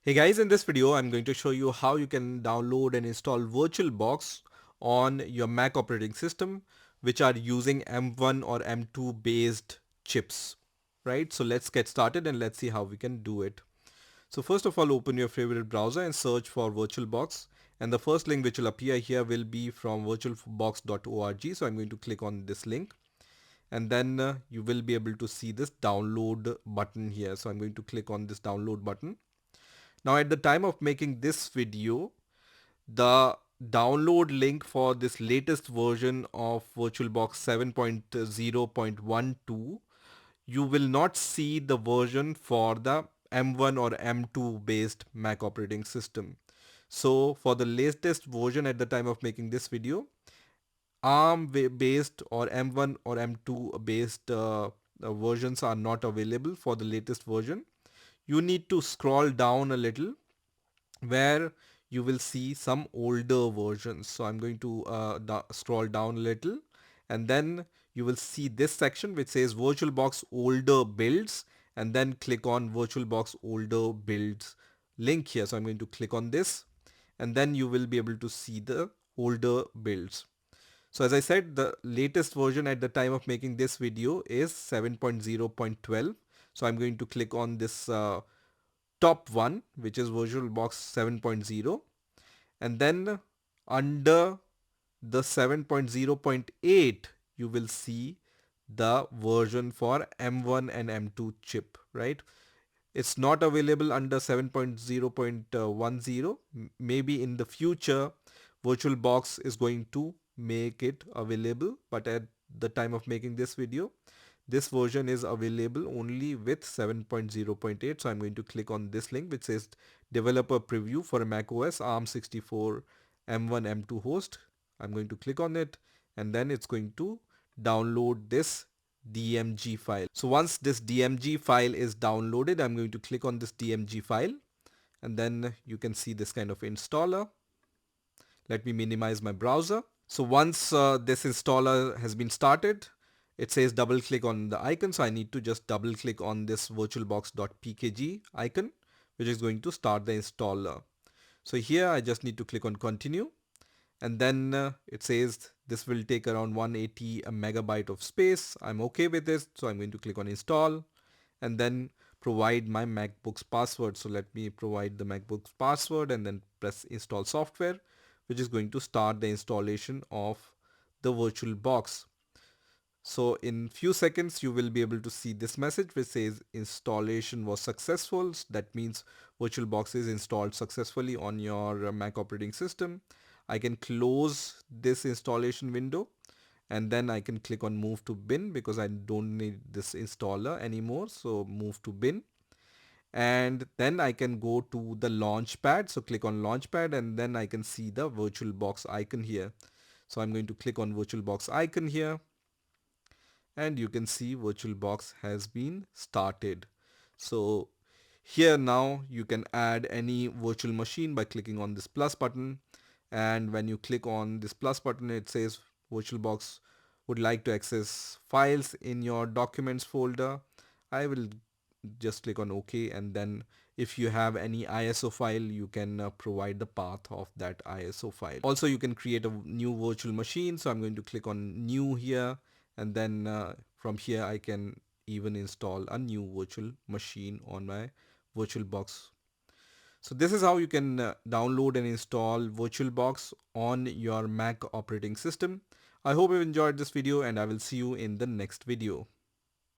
Hey guys, in this video I'm going to show you how you can download and install VirtualBox on your Mac operating system which are using M1 or M2 based chips, right? So let's get started and let's see how we can do it. So first of all, open your favorite browser and search for VirtualBox, and the first link which will appear here will be from virtualbox.org. So I'm going to click on this link, and then you will be able to see this download button here. So I'm going to click on this download button. Now at the time of making this video, the download link for this latest version of VirtualBox 7.0.12, you will not see the version for the M1 or M2 based Mac operating system. So for the latest version at the time of making this video, ARM based or M1 or M2 based versions are not available for the latest version. You need to scroll down a little where you will see some older versions. So I'm going to scroll down a little, and then you will see this section which says VirtualBox older builds, and then click on VirtualBox older builds link here. So I'm going to click on this, and then you will be able to see the older builds. So as I said, the latest version at the time of making this video is 7.0.12. So I'm going to click on this top one, which is VirtualBox 7.0, and then under the 7.0.8 you will see the version for M1 and M2 chip, right? It's not available under 7.0.10. Maybe in the future VirtualBox is going to make it available, but at the time of making this video, this version is available only with 7.0.8. So I'm going to click on this link which says developer preview for a macOS ARM64 M1 M2 host. I'm going to click on it, and then it's going to download this DMG file. So once this DMG file is downloaded, I'm going to click on this DMG file, and then you can see this kind of installer. Let me minimize my browser. So once this installer has been started, it says double click on the icon. So I need to just double click on this virtualbox.pkg icon, which is going to start the installer. So here I just need to click on continue, and then it says this will take around 180 megabyte of space. I'm okay with this, so I'm going to click on install, and then provide my MacBook's password. So let me provide the MacBook's password and then press install software, which is going to start the installation of the VirtualBox. So in few seconds you will be able to see this message which says installation was successful. That means VirtualBox is installed successfully on your Mac operating system. I can close this installation window, and then I can click on move to bin because I don't need this installer anymore. So move to bin, and then I can go to the launchpad. So click on launchpad, and then I can see the VirtualBox icon here. So I'm going to click on VirtualBox icon here, and you can see VirtualBox has been started. So here now you can add any virtual machine by clicking on this plus button, and when you click on this plus button it says VirtualBox would like to access files in your documents folder. I will just click on OK, and then if you have any ISO file you can provide the path of that ISO file. Also you can create a new virtual machine, so I'm going to click on new here, and then from here I can even install a new virtual machine on my VirtualBox. So this is how you can download and install VirtualBox on your Mac operating system. I hope you enjoyed this video, and I will see you in the next video.